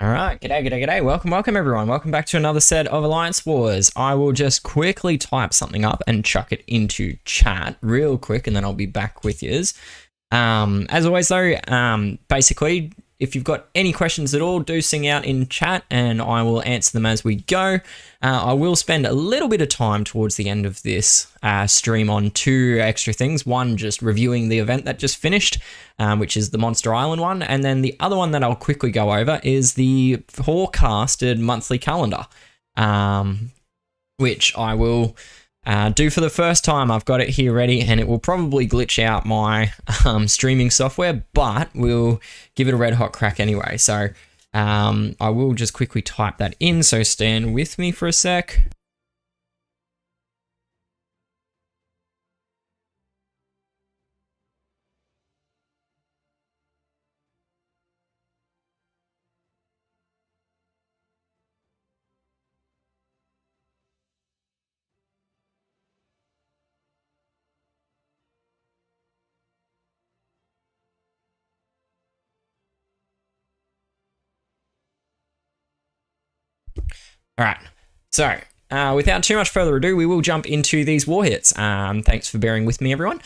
Alright, g'day, welcome everyone. Welcome back to another set of Alliance Wars. I will just quickly type something up and chuck it into chat real quick and then I'll be back with yous. As always though, basically, if you've got any questions at all, do sing out in chat and I will answer them as we go. I will spend a little bit of time towards the end of this stream on two extra things. One, just reviewing the event that just finished, which is the Monster Island one. And then the other one that I'll quickly go over is the forecasted monthly calendar, which I will do for the first time. I've got it here ready and it will probably glitch out my streaming software, but we'll give it a red hot crack anyway. So I will just quickly type that in, so stand with me for a sec. All right, so without too much further ado, we will jump into these war hits. Thanks for bearing with me, everyone.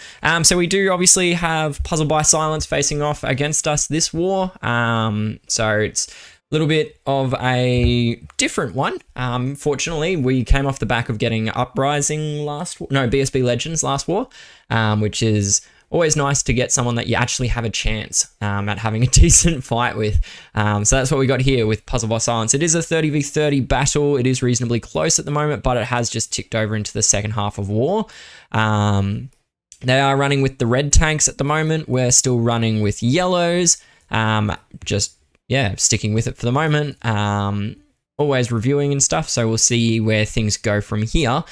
So we do obviously have Puzzle by Silence facing off against us this war. So it's a little bit of a different one. Fortunately, we came off the back of getting Uprising BSB Legends last war, which is always nice to get someone that you actually have a chance at having a decent fight with. So that's what we got here with Puzzle by Silence. It is a 30v30 battle. It is reasonably close at the moment, but it has just ticked over into the second half of war. They are running with the red tanks at the moment. We're still running with yellows. Sticking with it for the moment. Always reviewing and stuff, so we'll see where things go from here.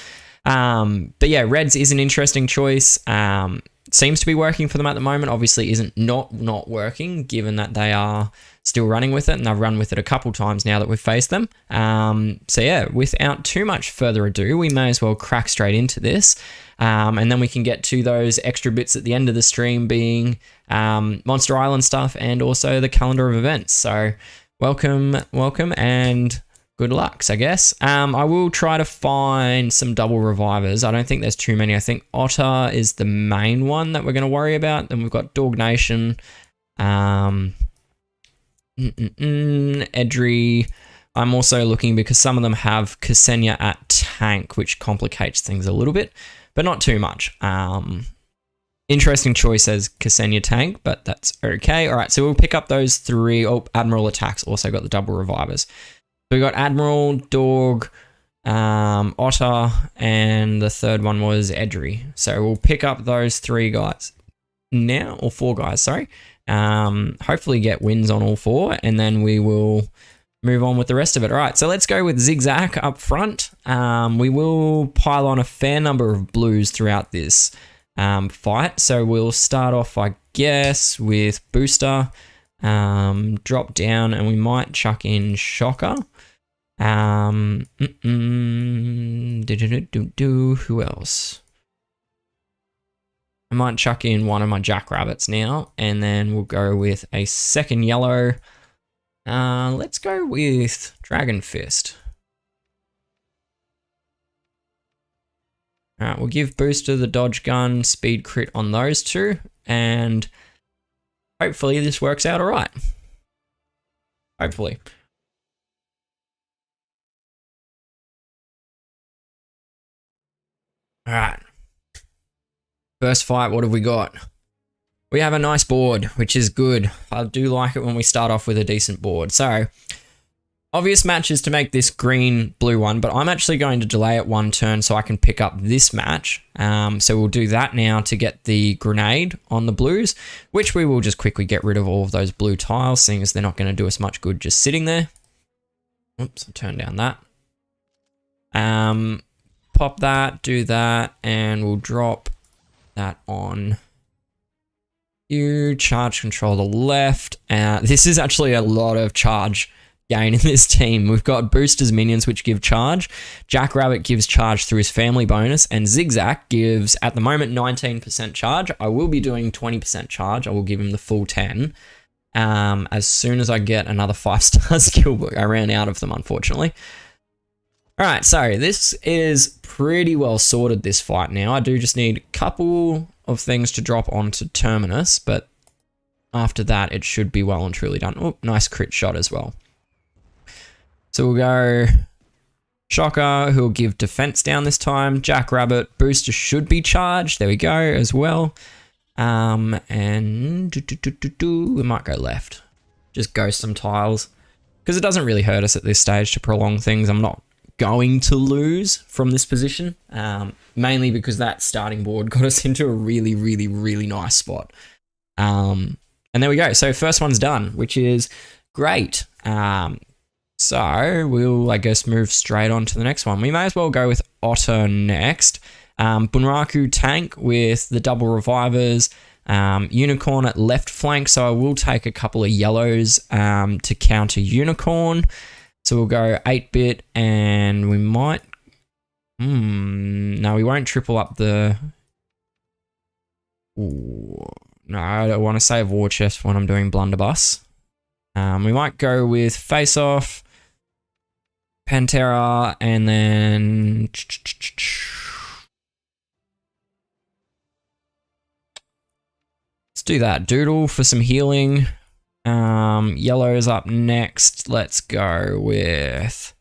But yeah, reds is an interesting choice. Seems to be working for them at the moment. Obviously isn't not working, given that they are still running with it, and they've run with it a couple times now that we've faced them. So yeah, without too much further ado, we may as well crack straight into this, and then we can get to those extra bits at the end of the stream, being Monster Island stuff and also the calendar of events. So welcome, and good luck, I guess. I will try to find some double revivers. I don't think there's too many. I think Otter is the main one that we're going to worry about. Then we've got Dog Nation, Edry. I'm also looking because some of them have Ksenia at tank, which complicates things a little bit, but not too much. Interesting choice as Ksenia tank, but that's okay. All right, so we'll pick up those three. Oh, Admiral Attacks also got the double revivers. We got Admiral, Dog, Otter, and the third one was Edry. So we'll pick up those three guys now, or four guys, sorry. Hopefully get wins on all four, and then we will move on with the rest of it. All right, so let's go with Zigzag up front. We will pile on a fair number of blues throughout this fight. So we'll start off, I guess, with Booster. Drop down, and we might chuck in Shocker. Who else? I might chuck in one of my Jackrabbits now, and then we'll go with a second yellow. Let's go with Dragon Fist. Alright, we'll give Booster the dodge gun, speed crit on those two, and hopefully this works out alright. Hopefully. Alright. First fight, what have we got? We have a nice board, which is good. I do like it when we start off with a decent board. So, obvious match is to make this green-blue one, but I'm actually going to delay it one turn so I can pick up this match. So we'll do that now to get the grenade on the blues, which we will just quickly get rid of all of those blue tiles, seeing as they're not going to do us much good just sitting there. Oops, I'll turn down that. Pop that, do that, and we'll drop that on you. Charge control the left. This is actually a lot of charge gain in this team. We've got Booster's minions, which give charge. Jackrabbit gives charge through his family bonus, and Zigzag gives, at the moment, 19% charge. I will be doing 20% charge. I will give him the full 10. as soon as I get another 5-star skill book. I ran out of them, unfortunately. All right, so this is pretty well sorted, this fight now. I do just need a couple of things to drop onto Terminus, but after that, it should be well and truly done. Oh, nice crit shot as well. So we'll go Shocker, who'll give defense down this time. Jackrabbit, booster should be charged. There we go as well. And we might go left. Just ghost some tiles. Because it doesn't really hurt us at this stage to prolong things. I'm not going to lose from this position. Mainly because that starting board got us into a really, really, really nice spot. And there we go. So first one's done, which is great. So we'll, I guess, move straight on to the next one. We may as well go with Otter next. Bunraku tank with the double revivers. Unicorn at left flank. So I will take a couple of yellows to counter Unicorn. So we'll go 8-bit and we might... no, we won't triple up the... Ooh, no, I don't want to save War Chest when I'm doing Blunderbuss. We might go with Face Off, Pantera, and then... Let's do that. Doodle for some healing. Yellow's up next. Let's go with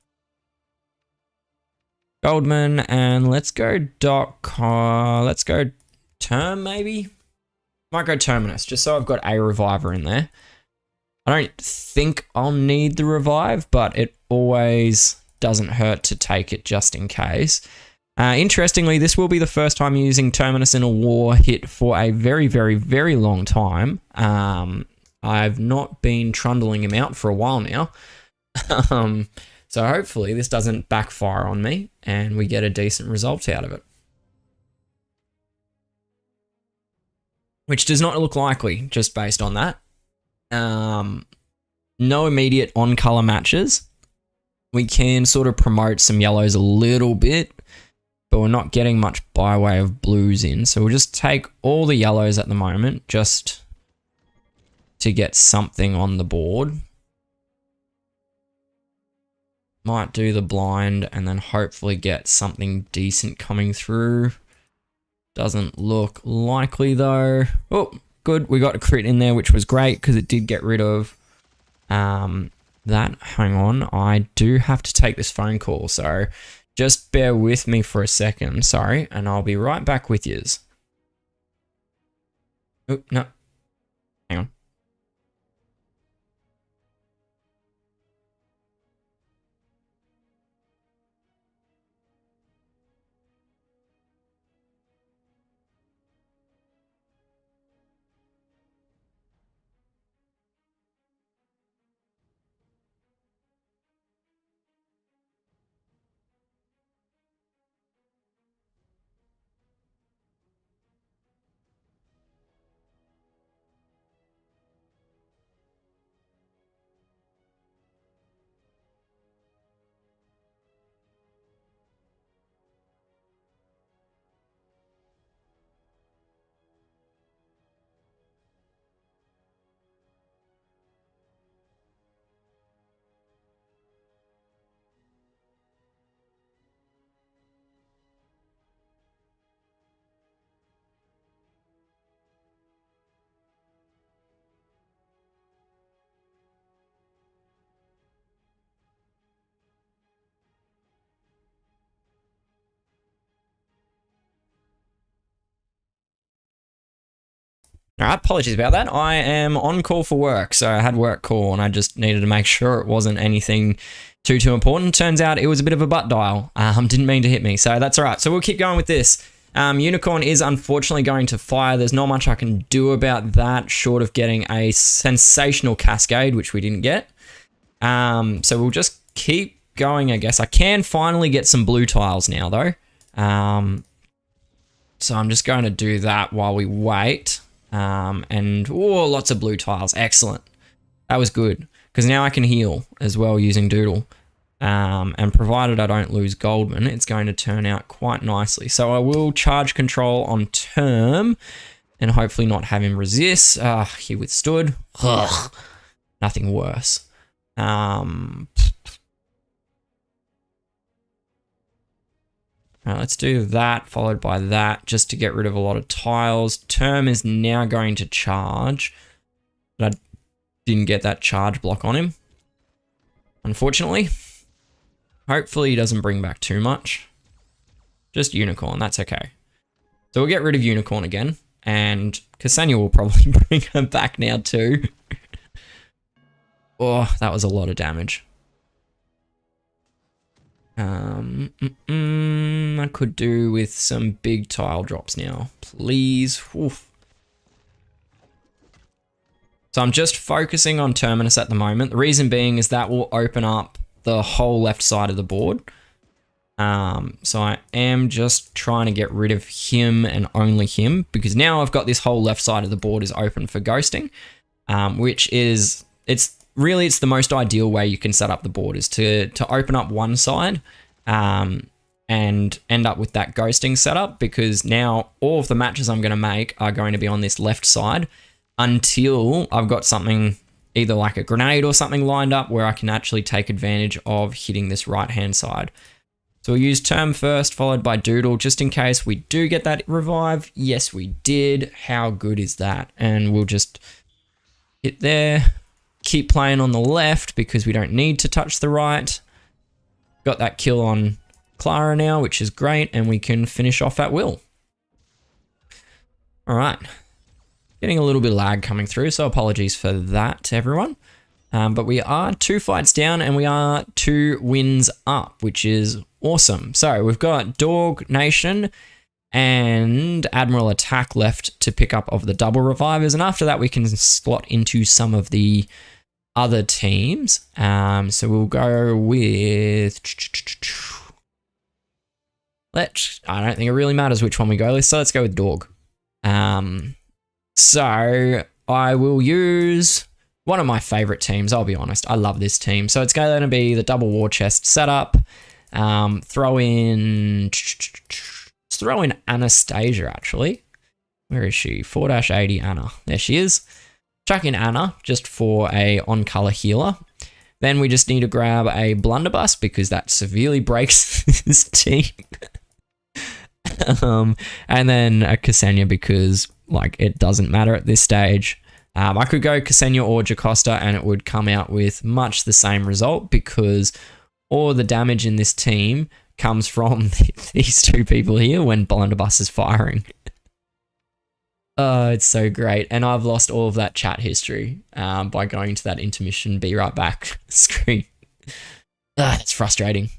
Goldman, and let's go Doc. Let's go Term, maybe? Might go Terminus, just so I've got a reviver in there. I don't think I'll need the revive, but it always doesn't hurt to take it just in case. Interestingly, this will be the first time using Terminus in a war hit for a very, very, very long time. I've not been trundling him out for a while now. So hopefully this doesn't backfire on me and we get a decent result out of it. Which does not look likely, just based on that. No immediate on-color matches. We can sort of promote some yellows a little bit, but we're not getting much by way of blues in. So we'll just take all the yellows at the moment, just to get something on the board. Might do the blind and then hopefully get something decent coming through. Doesn't look likely though. Oh, good. We got a crit in there, which was great because it did get rid of that. Hang on. I do have to take this phone call, so just bear with me for a second. Sorry, and I'll be right back with yous. Oh, no. Hang on. All right, apologies about that. I am on call for work, so I had work call and I just needed to make sure it wasn't anything too important. Turns out it was a bit of a butt dial. Didn't mean to hit me, so that's all right. So we'll keep going with this. Unicorn is unfortunately going to fire. There's not much I can do about that, short of getting a sensational cascade, which we didn't get. So we'll just keep going, I guess. I can finally get some blue tiles now, though. So I'm just going to do that while we wait. And lots of blue tiles. Excellent. That was good because now I can heal as well using Doodle. And provided I don't lose Goldman, it's going to turn out quite nicely. So I will charge control on Term and hopefully not have him resist. He withstood. Ugh, nothing worse. Alright, let's do that, followed by that, just to get rid of a lot of tiles. Term is now going to charge, but I didn't get that charge block on him, unfortunately. Hopefully he doesn't bring back too much. Just Unicorn, that's okay. So we'll get rid of Unicorn again, and Ksenia will probably bring her back now too. Oh, that was a lot of damage. I could do with some big tile drops now, please. Oof. So I'm just focusing on Terminus at the moment. The reason being is that will open up the whole left side of the board. So I am just trying to get rid of him and only him, because now I've got this whole left side of the board is open for ghosting, which is, it's the most ideal way you can set up the board, is to open up one side and end up with that ghosting setup, because now all of the matches I'm going to make are going to be on this left side until I've got something, either like a grenade or something lined up where I can actually take advantage of hitting this right hand side. So we'll use Term first, followed by Doodle, just in case we do get that revive. Yes, we did. How good is that? And we'll just hit there. Keep playing on the left because we don't need to touch the right. Got that kill on Clara now, which is great, and we can finish off at will. All right. Getting a little bit of lag coming through, so apologies for that, everyone. But we are 2 fights down and we are 2 wins up, which is awesome. So we've got Dog Nation and Admiral Attack left to pick up of the double revivers, and after that we can slot into some of the other teams. So we'll go with, I don't think it really matters which one we go with, so let's go with Dog. So I will use one of my favorite teams, I'll be honest. I love this team. So it's going to be the double war chest setup. Throw in Anastasia, actually. Where is she? 4-80 Anna. There she is. Chuck in Anna just for a on-color healer. Then we just need to grab a blunderbuss because that severely breaks this team. And then a Ksenia because, like, it doesn't matter at this stage. I could go Ksenia or Jocasta and it would come out with much the same result because all the damage in this team comes from these 2 people here when blunderbuss is firing. Oh, it's so great. And I've lost all of that chat history by going to that intermission, be right back screen. It's frustrating.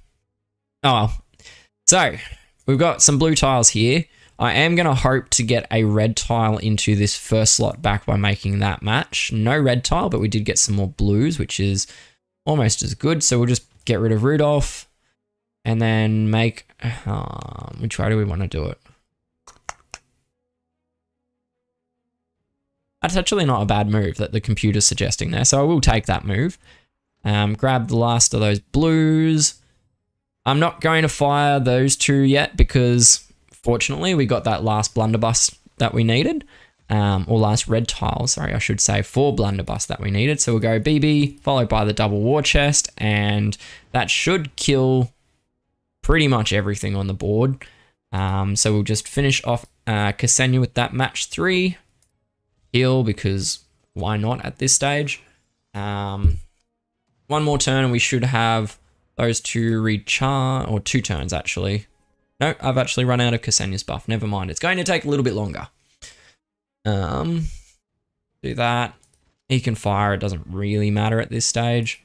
Oh well. So, we've got some blue tiles here. I am going to hope to get a red tile into this first slot back by making that match. No red tile, but we did get some more blues, which is almost as good. So we'll just get rid of Rudolph and then make... which way do we want to do it? That's actually not a bad move that the computer's suggesting there, so I will take that move. Grab the last of those blues. I'm not going to fire those 2 yet because, fortunately, we got that last blunderbuss that we needed. Or last red tile, sorry, I should say, for blunderbuss that we needed. So we'll go BB, followed by the double war chest, and that should kill pretty much everything on the board. So we'll just finish off Ksenia with that match 3. Heal, because why not at this stage? One more turn and we should have those 2 recharge, or 2 turns actually. No, I've actually run out of Ksenia's buff. Never mind. It's going to take a little bit longer. Do that. He can fire. It doesn't really matter at this stage.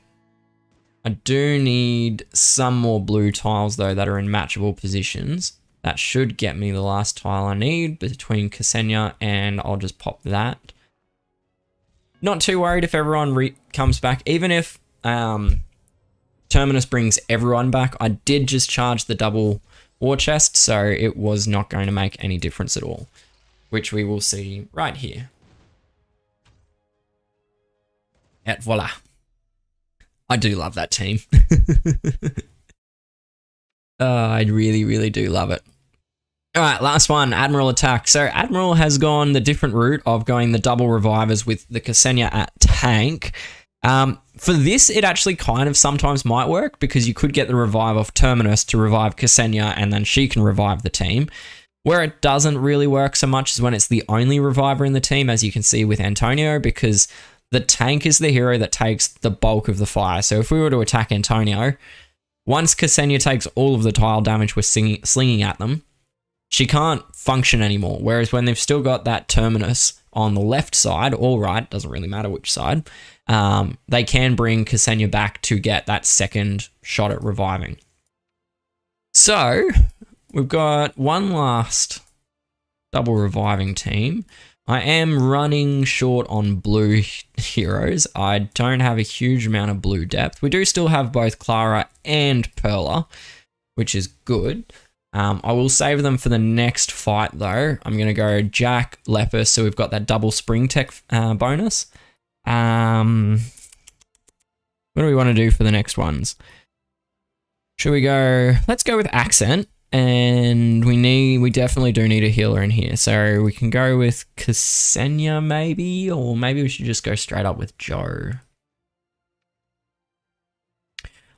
I do need some more blue tiles though that are in matchable positions. That should get me the last tile I need between Ksenia, and I'll just pop that. Not too worried if everyone comes back. Even if Terminus brings everyone back, I did just charge the double war chest, so it was not going to make any difference at all, which we will see right here. Et voila. I do love that team. I really, really do love it. All right, last one, Admiral Attack. So Admiral has gone the different route of going the double revivers with the Ksenia at tank. For this, it actually kind of sometimes might work because you could get the revive off Terminus to revive Ksenia and then she can revive the team. Where it doesn't really work so much is when it's the only reviver in the team, as you can see with Antonio, because the tank is the hero that takes the bulk of the fire. So if we were to attack Antonio, once Ksenia takes all of the tile damage we're slinging at them, she can't function anymore. Whereas when they've still got that Terminus on the left side, or right, doesn't really matter which side, they can bring Ksenia back to get that second shot at reviving. So we've got one last double reviving team. I am running short on blue heroes. I don't have a huge amount of blue depth. We do still have both Clara and Perla, which is good. I will save them for the next fight though. I'm going to go Jack, Lepus, so we've got that double spring tech bonus. What do we want to do for the next ones? Should we go, let's go with Accent, and we definitely do need a healer in here. So we can go with Ksenia maybe, or maybe we should just go straight up with Joe.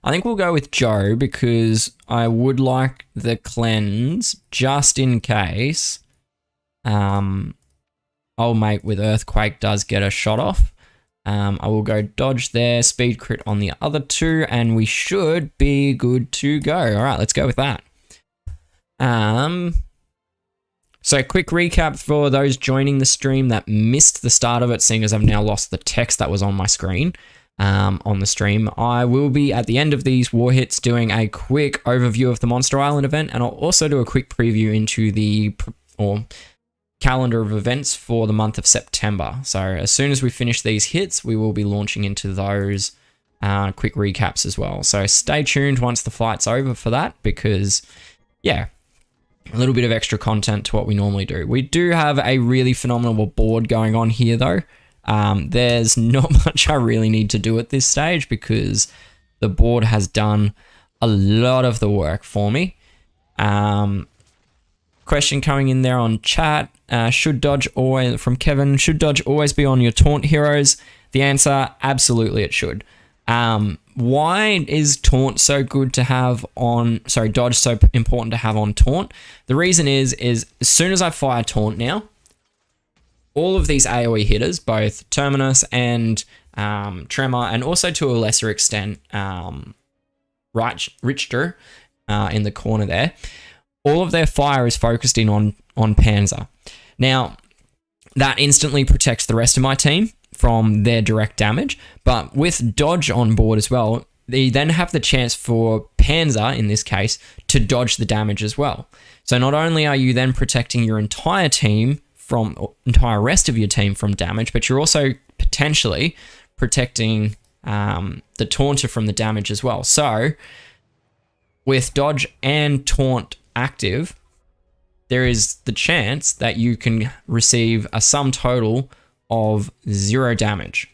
I think we'll go with Joe because I would like the cleanse just in case old mate with Earthquake does get a shot off. I will go dodge there, speed crit on the other two, and we should be good to go. All right, let's go with that. So quick recap for those joining the stream that missed the start of it, seeing as I've now lost the text that was on my screen. On the stream, I will be at the end of these war hits doing a quick overview of the Monster Island event, and I'll also do a quick preview into the calendar of events for the month of September. So as soon as we finish these hits, we will be launching into those quick recaps as well. So stay tuned once the fight's over for that, because yeah, a little bit of extra content to what we normally do. We do have a really phenomenal board going on here though. There's not much I really need to do at this stage because the board has done a lot of the work for me. Question coming in there on chat, from Kevin, should dodge always be on your taunt heroes? The answer, absolutely it should. Why is taunt so good to have on, dodge so important to have on taunt? The reason is as soon as I fire taunt now, all of these AoE hitters, both Terminus and Tremor, and also to a lesser extent Richter in the corner there, all of their fire is focused in on Panzer. Now, that instantly protects the rest of my team from their direct damage, but with dodge on board as well, they then have the chance for Panzer, in this case, to dodge the damage as well. So not only are you then protecting your entire team from entire rest of your team from damage, but you're also potentially protecting the taunter from the damage as well. So with dodge and taunt active, there is the chance that you can receive a sum total of 0 damage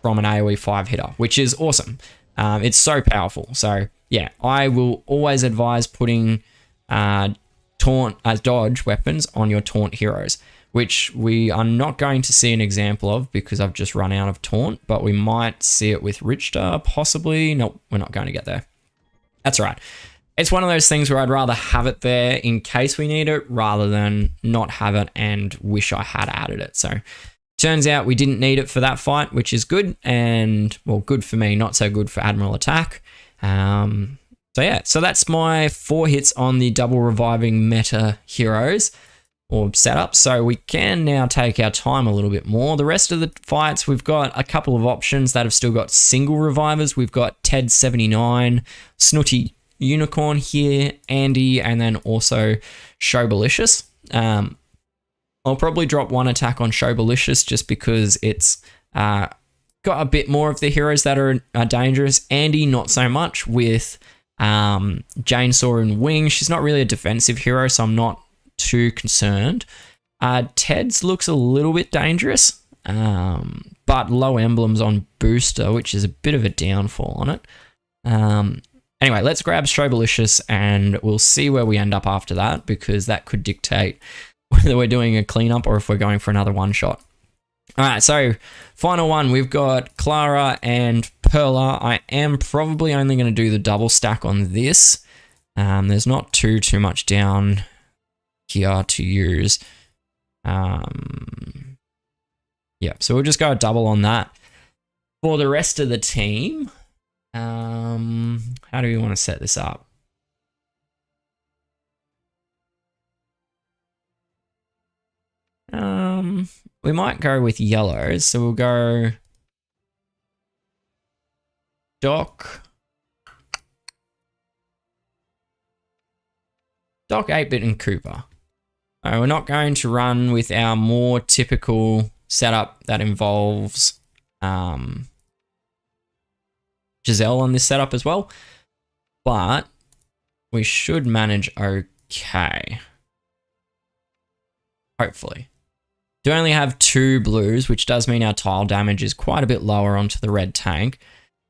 from an AoE 5 hitter, which is awesome. It's so powerful. So yeah, I will always advise putting dodge weapons on your taunt heroes, which we are not going to see an example of because I've just run out of taunt, but we might see it with Richter, possibly. Nope, we're not going to get there. That's all right. It's one of those things where I'd rather have it there in case we need it rather than not have it and wish I had added it. So turns out we didn't need it for that fight, which is good, and well, good for me, not so good for Admiral Attack. So yeah, so that's my 4 hits on the double reviving meta heroes or setup. So we can now take our time a little bit more. The rest of the fights, we've got a couple of options that have still got single revivers. We've got Ted79, Snooty Unicorn here, Andy, and then also Showbalicious. I'll probably drop one attack on Showbalicious just because it's got a bit more of the heroes that are dangerous. Andy, not so much with Chainsaw and Wing. She's not really a defensive hero, so I'm not too concerned. Ted's looks a little bit dangerous, but low emblems on Booster, which is a bit of a downfall on it. Anyway, let's grab Strobalicious and we'll see where we end up after that, because that could dictate whether we're doing a cleanup or if we're going for another one-shot. All right, so final one, we've got Clara and Perla. I am probably only going to do the double stack on this. There's not too much down here to use. Yeah, so we'll just go double on that. For the rest of the team, how do we want to set this up? We might go with yellows, so we'll go Doc, 8-bit, and Cooper. We're not going to run with our more typical setup that involves Giselle on this setup as well, but we should manage okay. Hopefully. Do only have 2 blues, which does mean our tile damage is quite a bit lower onto the red tank.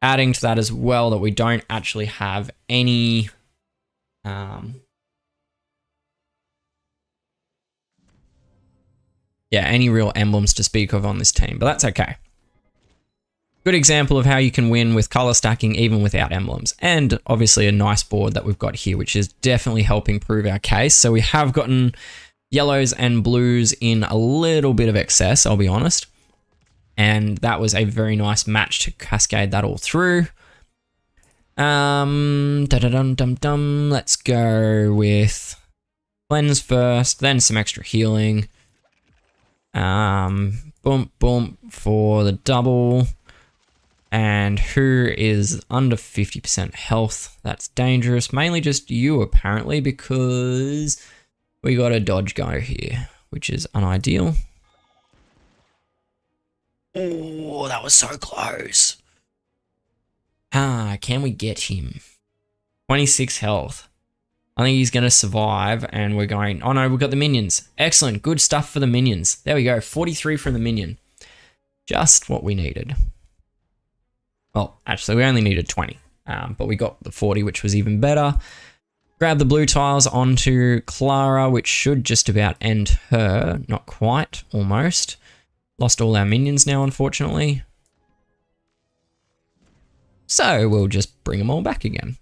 Adding to that as well that we don't actually have any any real emblems to speak of on this team, but that's okay. Good example of how you can win with color stacking even without emblems. And obviously a nice board that we've got here, which is definitely helping prove our case. So we have gotten yellows and blues in a little bit of excess, I'll be honest. And that was a very nice match to cascade that all through. Let's go with cleanse first, then some extra healing. Boom for the double. And who is under 50% health? That's dangerous. Mainly just you, apparently, because we got a dodge guy here, which is unideal. Oh, that was so close. Can we get him? 26 health. I think he's going to survive, and we're going... Oh no, we've got the minions. Excellent, good stuff for the minions. There we go, 43 from the minion. Just what we needed. Well, actually, we only needed 20, but we got the 40, which was even better. Grab the blue tiles onto Clara, which should just about end her. Not quite, almost. Lost all our minions now, unfortunately. So we'll just bring them all back again.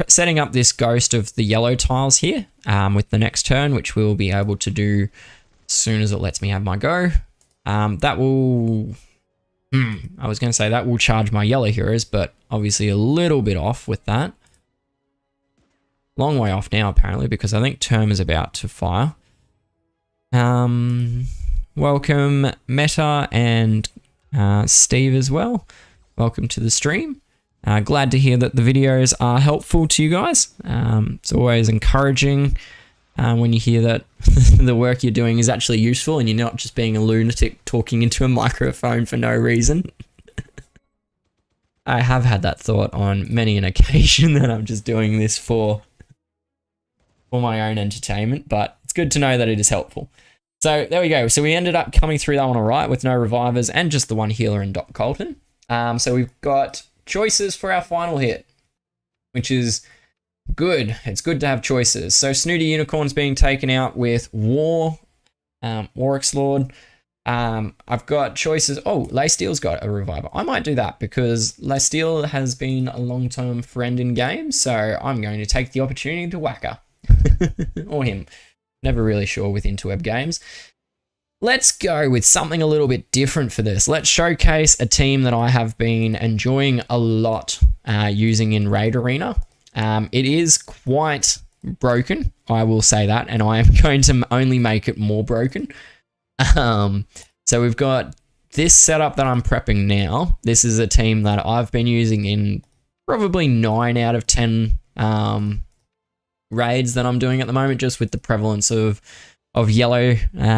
Setting up this ghost of the yellow tiles here with the next turn, which we'll be able to do as soon as it lets me have my go. That will... I was going to say that will charge my yellow heroes, but obviously a little bit off with that. Long way off now, apparently, because I think Term is about to fire. Welcome, Meta and Steve as well. Welcome to the stream. Glad to hear that the videos are helpful to you guys. It's always encouraging when you hear that the work you're doing is actually useful and you're not just being a lunatic talking into a microphone for no reason. I have had that thought on many an occasion that I'm just doing this for my own entertainment, but it's good to know that it is helpful. So there we go. So we ended up coming through that one all right with no revivers and just the one healer in Doc Colton. So we've got choices for our final hit, which is good. It's good to have choices. So Snooty Unicorn's being taken out with War, Warwick's Lord. I've got choices. Oh, Leysteel's got a reviver. I might do that because Leysteel has been a long-term friend in game, so I'm going to take the opportunity to whack her. Or him. Never really sure with interweb games. Let's go with something a little bit different for this. Let's showcase a team that I have been enjoying a lot using in Raid Arena. It is quite broken, I will say that, and I am going to only make it more broken. So we've got this setup that I'm prepping now. This is a team that I've been using in probably 9 out of 10 raids that I'm doing at the moment, just with the prevalence of yellow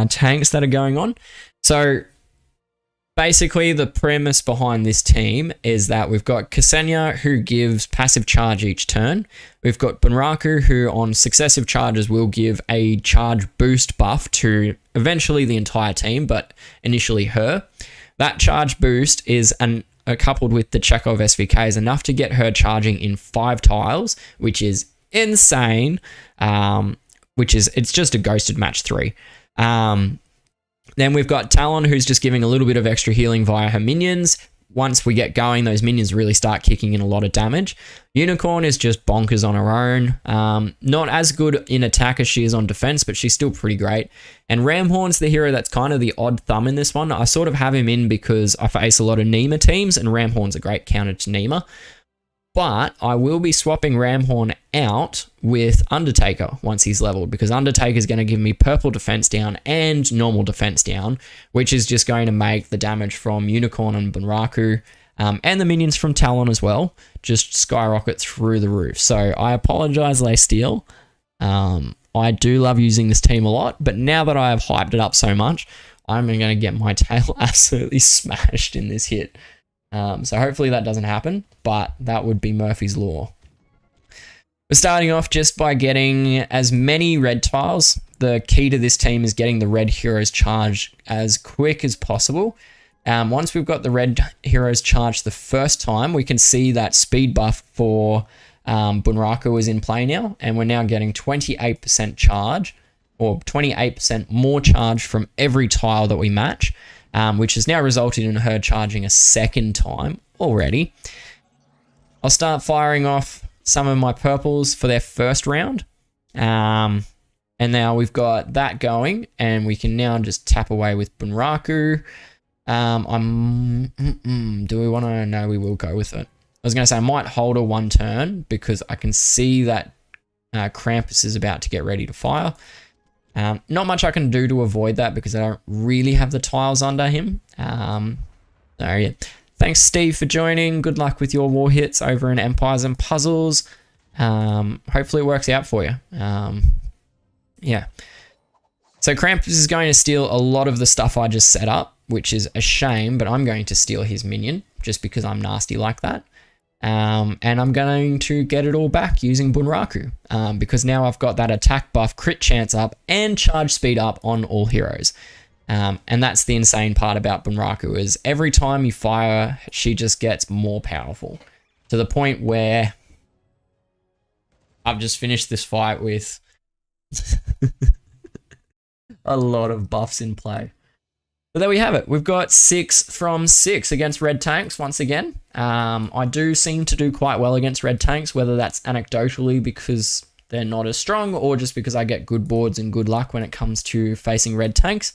tanks that are going on. So basically the premise behind this team is that we've got Ksenia, who gives passive charge each turn. We've got Bunraku, who on successive charges will give a charge boost buff to eventually the entire team, but initially her. That charge boost is an coupled with the Chekhov SVK is enough to get her charging in 5 tiles, which is insane. It's just a ghosted match 3. Then we've got Talon, who's just giving a little bit of extra healing via her minions. Once we get going, those minions really start kicking in a lot of damage. Unicorn is just bonkers on her own. Not as good in attack as she is on defense, but she's still pretty great. And Ramhorn's the hero that's kind of the odd thumb in this one. I sort of have him in because I face a lot of Nima teams, and Ramhorn's a great counter to Nima. But I will be swapping Ramhorn out with Undertaker once he's leveled, because Undertaker's going to give me purple defense down and normal defense down, which is just going to make the damage from Unicorn and Bunraku and the minions from Talon as well just skyrocket through the roof. So I apologize, Laysteel. I do love using this team a lot, but now that I have hyped it up so much, I'm going to get my tail absolutely smashed in this hit. So hopefully that doesn't happen, but that would be Murphy's Law. We're starting off just by getting as many red tiles. The key to this team is getting the red heroes charged as quick as possible. Once we've got the red heroes charged the first time, we can see that speed buff for Bunraku is in play now, and we're now getting 28% charge, or 28% more charge from every tile that we match. Which has now resulted in her charging a second time already. I'll start firing off some of my purples for their first round. And now we've got that going, and we can now just tap away with Bunraku. Do we want to? No, we will go with it. I was going to say I might hold her one turn because I can see that Krampus is about to get ready to fire. Not much I can do to avoid that because I don't really have the tiles under him. So yeah. Thanks, Steve, for joining. Good luck with your war hits over in Empires and Puzzles. Hopefully it works out for you. Yeah. So Krampus is going to steal a lot of the stuff I just set up, which is a shame, but I'm going to steal his minion just because I'm nasty like that. And I'm going to get it all back using Bunraku, because now I've got that attack buff, crit chance up, and charge speed up on all heroes. And that's the insane part about Bunraku, is every time you fire, she just gets more powerful, to the point where I've just finished this fight with a lot of buffs in play. But there we have it. We've got 6 from 6 against red tanks once again. I do seem to do quite well against red tanks, whether that's anecdotally because they're not as strong or just because I get good boards and good luck when it comes to facing red tanks.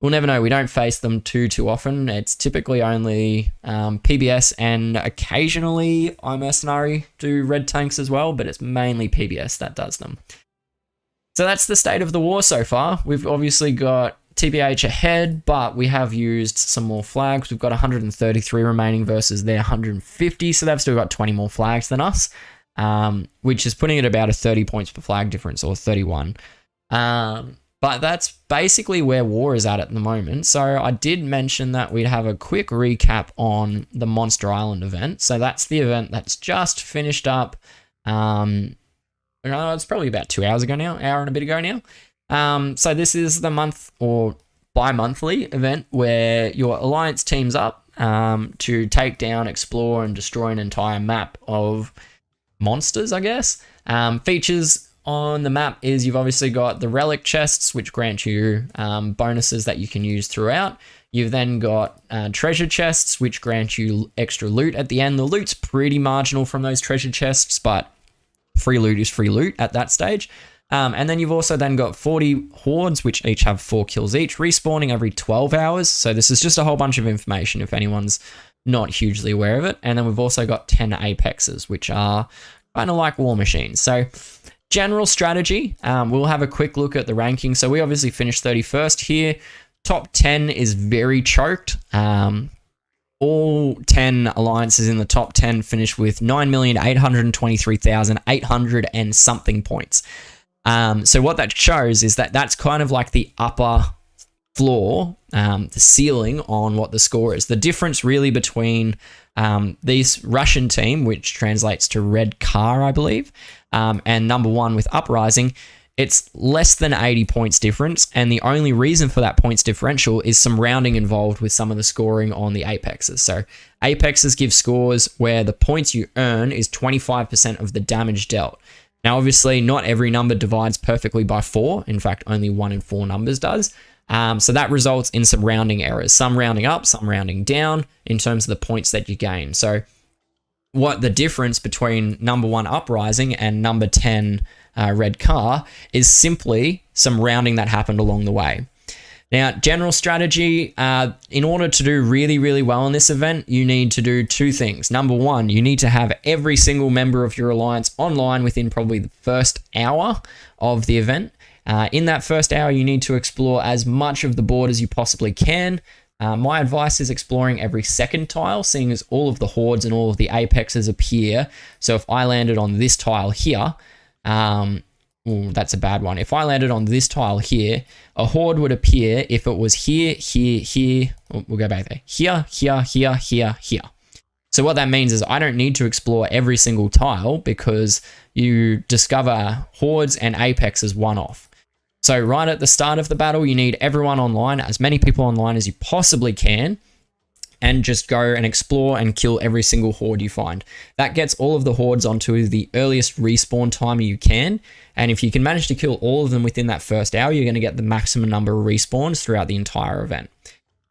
We'll never know. We don't face them too often. It's typically only PBS, and occasionally iMercenary do red tanks as well, but it's mainly PBS that does them. So that's the state of the war so far. We've obviously got TBH ahead, but we have used some more flags. We've got 133 remaining versus their 150, so they've still got 20 more flags than us, which is putting it about a 30 points per flag difference, or 31. But that's basically where war is at the moment. So I did mention that we'd have a quick recap on the Monster Island event. So that's the event that's just finished up. It's probably about 2 hours ago now, hour and a bit ago now. So this is the month or bi-monthly event where your alliance teams up to take down, explore, and destroy an entire map of monsters, I guess. Features on the map is you've obviously got the relic chests, which grant you bonuses that you can use throughout. You've then got treasure chests, which grant you extra loot at the end. The loot's pretty marginal from those treasure chests, but free loot is free loot at that stage. And then you've also then got 40 hordes, which each have 4 kills each, respawning every 12 hours. So this is just a whole bunch of information if anyone's not hugely aware of it. And then we've also got 10 apexes, which are kind of like war machines. So general strategy, we'll have a quick look at the ranking. So we obviously finished 31st here. Top 10 is very choked. All 10 alliances in the top 10 finished with 9,823,800 and something points. So what that shows is that that's kind of like the upper floor, the ceiling on what the score is. The difference really between this Russian team, which translates to Red Car, I believe, and number 1 with Uprising, It's less than 80 points difference, and the only reason for that points differential is some rounding involved with some of the scoring on the apexes. So apexes give scores where the points you earn is 25% of the damage dealt. Now, obviously, not every number divides perfectly by 4. In fact, only 1 in 4 numbers does. So that results in some rounding errors, some rounding up, some rounding down in terms of the points that you gain. So what the difference between number 1 uprising and number 10 red car is simply some rounding that happened along the way. Now, general strategy, in order to do really, really well in this event, you need to do 2 things. Number 1, you need to have every single member of your alliance online within probably the first hour of the event. In that first hour, you need to explore as much of the board as you possibly can. My advice is exploring every second tile, seeing as all of the hordes and all of the apexes appear. So if I landed on this tile here, that's a bad one. If I landed on this tile here, a horde would appear if it was here, here, here. We'll go back there. Here, here, here, here, here. So what that means is I don't need to explore every single tile because you discover hordes and apexes one-off. So right at the start of the battle, you need everyone online, as many people online as you possibly can, and just go and explore and kill every single horde you find. That gets all of the hordes onto the earliest respawn timer you can, and if you can manage to kill all of them within that first hour, you're going to get the maximum number of respawns throughout the entire event.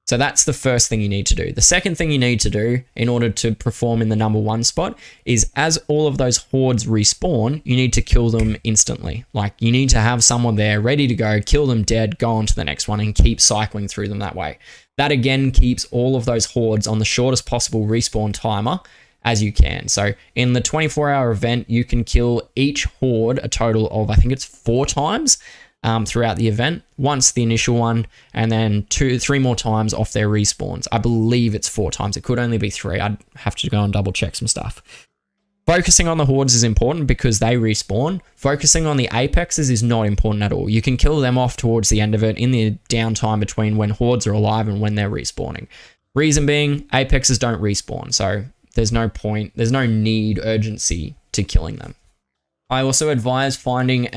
So that's the first thing you need to do. The second thing you need to do in order to perform in the number 1 spot is as all of those hordes respawn, you need to kill them instantly. Like you need to have someone there ready to go, kill them dead, go on to the next one and keep cycling through them that way. That again keeps all of those hordes on the shortest possible respawn timer as you can. So in the 24-hour event, you can kill each horde a total of, I think it's 4 times. Throughout the event, once the initial one, and then 3 more times off their respawns. I believe it's 4 times. It could only be 3. I'd have to go and double check some stuff. Focusing on the hordes is important because they respawn. Focusing on the apexes is not important at all. You can kill them off towards the end of it in the downtime between when hordes are alive and when they're respawning. Reason being, apexes don't respawn, so there's no point, there's no need, urgency to killing them. I also advise finding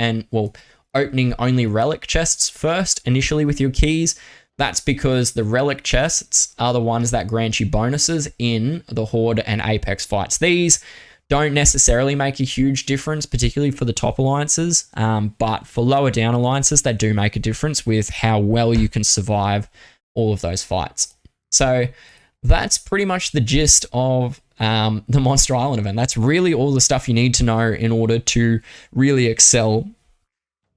opening only relic chests first, initially with your keys. That's because the relic chests are the ones that grant you bonuses in the horde and apex fights. These don't necessarily make a huge difference, particularly for the top alliances, but for lower down alliances, they do make a difference with how well you can survive all of those fights. So that's pretty much the gist of the Monster Island event. That's really all the stuff you need to know in order to really excel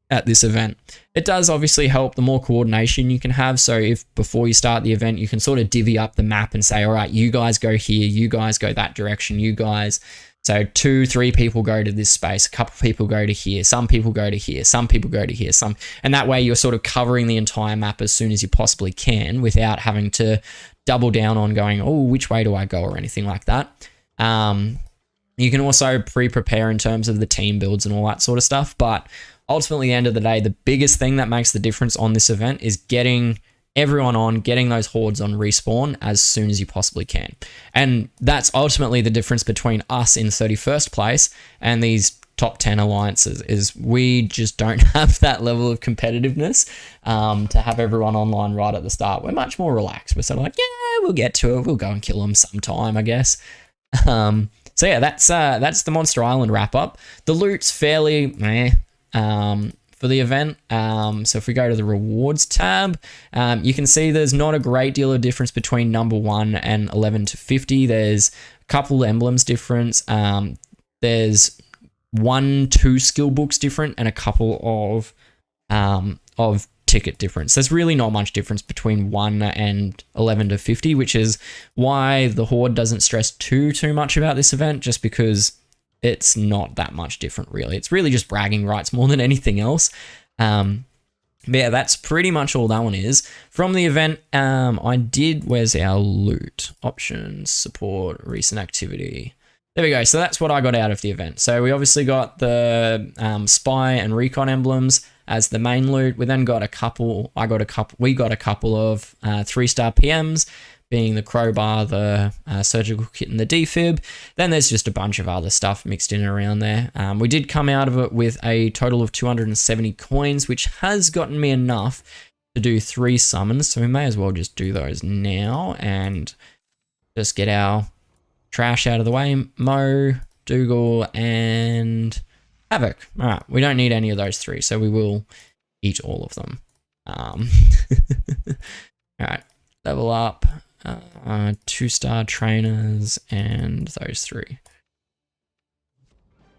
at this event. It does obviously help the more coordination you can have. So if before you start the event, you can sort of divvy up the map and say, all right, you guys go here, you guys go that direction, you guys. So 2-3 people go to this space, a couple of people go to here, some people go to here, some people go to here, and that way you're sort of covering the entire map as soon as you possibly can without having to double down on going, oh, which way do I go or anything like that. You can also pre-prepare in terms of the team builds and all that sort of stuff, but ultimately, at the end of the day, the biggest thing that makes the difference on this event is getting everyone on, getting those hordes on respawn as soon as you possibly can. And that's ultimately the difference between us in 31st place and these top 10 alliances, is we just don't have that level of competitiveness to have everyone online right at the start. We're much more relaxed. We're sort of like, yeah, we'll get to it. We'll go and kill them sometime, I guess. So yeah, that's the Monster Island wrap up. The loot's fairly meh. For the event. So if we go to the rewards tab, you can see there's not a great deal of difference between number 1 and 11 to 50. There's a couple emblems difference. There's 1-2 skill books different and a couple of ticket difference. There's really not much difference between 1 and 11 to 50, which is why the Horde doesn't stress too much about this event, just because it's not that much different, really. It's really just bragging rights more than anything else. But yeah, that's pretty much all that one is. From the event, where's our loot? Options, support, recent activity. There we go. So that's what I got out of the event. So we obviously got the spy and recon emblems as the main loot. We then got we got a couple of 3-star PMs, being the crowbar, the surgical kit, and the defib. Then there's just a bunch of other stuff mixed in around there. We did come out of it with a total of 270 coins, which has gotten me enough to do 3 summons, so we may as well just do those now and just get our trash out of the way. Mo, Dougal, and Havoc. All right, we don't need any of those 3, so we will eat all of them. All right, level up, 2-star trainers, and those 3.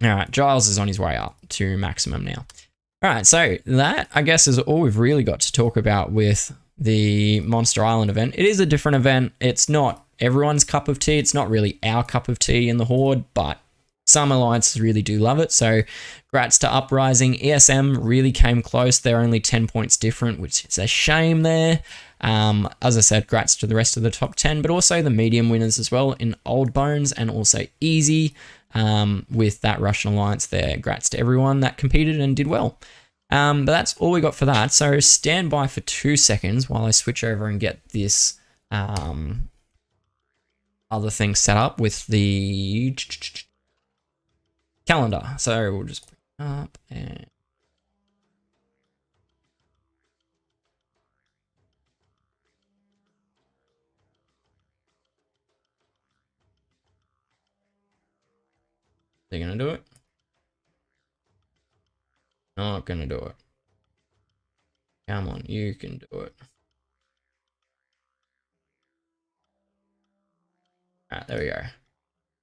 All right, Giles is on his way up to maximum now. All right, so that, I guess, is all we've really got to talk about with the Monster Island event. It is a different event. It's not everyone's cup of tea. It's not really our cup of tea in the Horde, but some alliances really do love it. So grats to Uprising. ESM really came close. They're only 10 points different, which is a shame there. As I said, grats to the rest of the top 10, but also the medium winners as well in Old Bones and also Easy. With that Russian alliance there. Grats to everyone that competed and did well. But that's all we got for that. So stand by for 2 seconds while I switch over and get this other thing set up with the calendar. So we'll just bring it up and they're gonna do it. Not gonna do it. Come on, you can do it. Alright, there we go.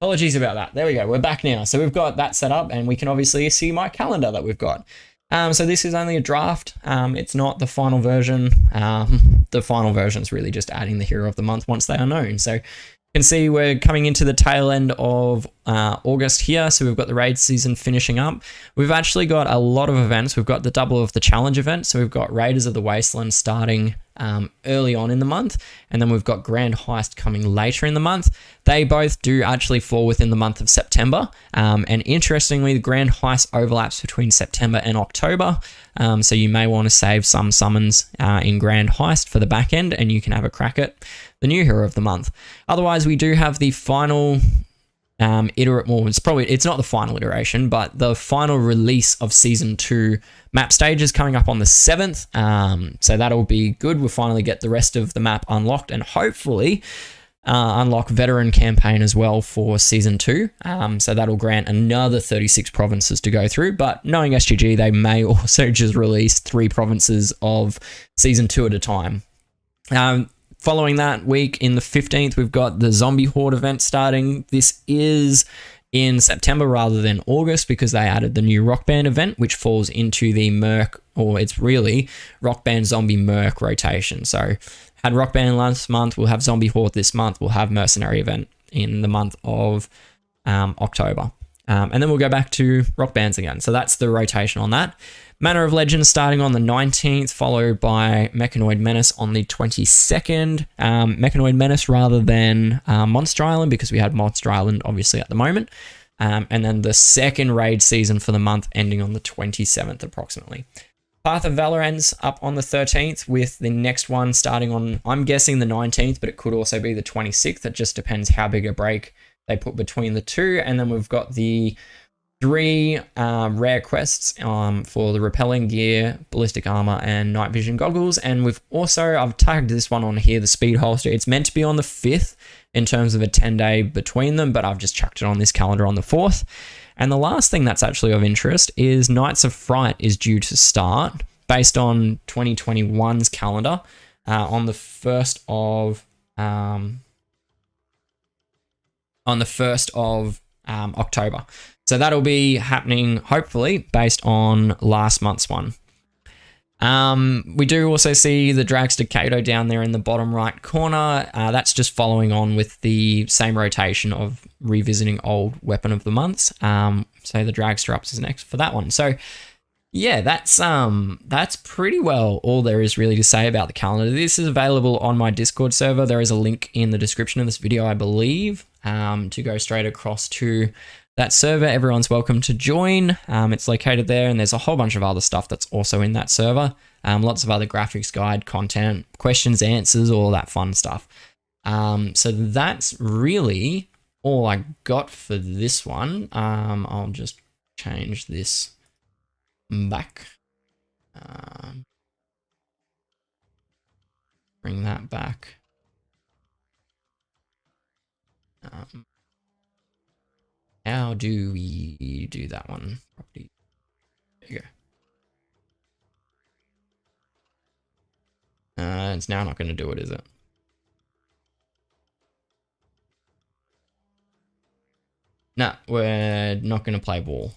Apologies about that. There we go. We're back now. So we've got that set up and we can obviously see my calendar that we've got. So this is only a draft. It's not the final version. The final version is really just adding the hero of the month once they are known. So you can see we're coming into the tail end of August here, so we've got the raid season finishing up. We've actually got a lot of events. We've got the double of the challenge event, so we've got Raiders of the Wasteland starting early on in the month, and then we've got Grand Heist coming later in the month. They both do actually fall within the month of September, and interestingly, the Grand Heist overlaps between September and October, so you may want to save some summons in Grand Heist for the back end, and you can have a crack at the new hero of the month. Otherwise, we do have the final it's not the final iteration, but the final release of season 2 map stages coming up on the 7th. So that'll be good. We'll finally get the rest of the map unlocked and hopefully unlock veteran campaign as well for season 2. So that'll grant another 36 provinces to go through, but knowing SGG, they may also just release 3 provinces of season 2 at a time. Following that week, in the 15th, we've got the Zombie Horde event starting. This is in September rather than August because they added the new Rock Band event, which falls into the Merc, or it's really Rock Band Zombie Merc rotation. So had Rock Band last month, we'll have Zombie Horde this month, we'll have Mercenary event in the month of October. And then we'll go back to Rock Bands again. So that's the rotation on that. Manor of Legends starting on the 19th, followed by Mechanoid Menace on the 22nd. Mechanoid Menace rather than Monster Island because we had Monster Island obviously at the moment. And then the second raid season for the month ending on the 27th approximately. Path of Valor ends up on the 13th with the next one starting on, I'm guessing the 19th, but it could also be the 26th. It just depends how big a break they put between the two. And then we've got the 3 rare quests for the repelling gear, ballistic armor, and night vision goggles. And we've also, I've tagged this one on here, the speed holster. It's meant to be on the 5th in terms of a 10-day between them, but I've just chucked it on this calendar on the 4th. And the last thing that's actually of interest is Knights of Fright is due to start based on 2021's calendar on the 1st of October. So that'll be happening hopefully based on last month's one. We do also see the Dragster Kato down there in the bottom right corner. That's just following on with the same rotation of revisiting old Weapon of the Months. So the Dragster ups is next for that one. So yeah, that's pretty well all there is really to say about the calendar. This is available on my Discord server. There is a link in the description of this video, I believe, to go straight across to that server. Everyone's welcome to join. It's located there, and there's a whole bunch of other stuff that's also in that server. Lots of other graphics guide content, questions, answers, all that fun stuff. So that's really all I got for this one. I'll just change this back. Bring that back. How do we do that one? Property. There you go. It's now not going to do it, is it? No, we're not going to play ball.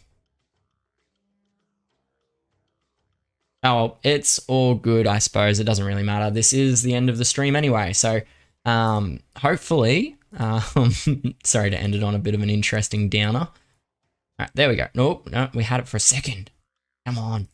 Oh, well, it's all good, I suppose. It doesn't really matter. This is the end of the stream anyway. So hopefully, sorry to end it on a bit of an interesting downer. All right, there we go. Nope, no, we had it for a second. Come on.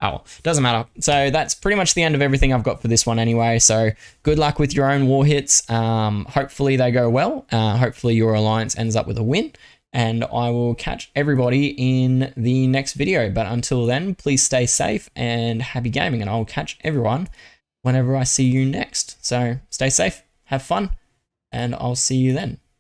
Oh, well, doesn't matter. So that's pretty much the end of everything I've got for this one anyway. So good luck with your own war hits. Hopefully they go well. Hopefully your alliance ends up with a win. And I will catch everybody in the next video. But until then, please stay safe and happy gaming. And I'll catch everyone whenever I see you next. So stay safe, have fun, and I'll see you then.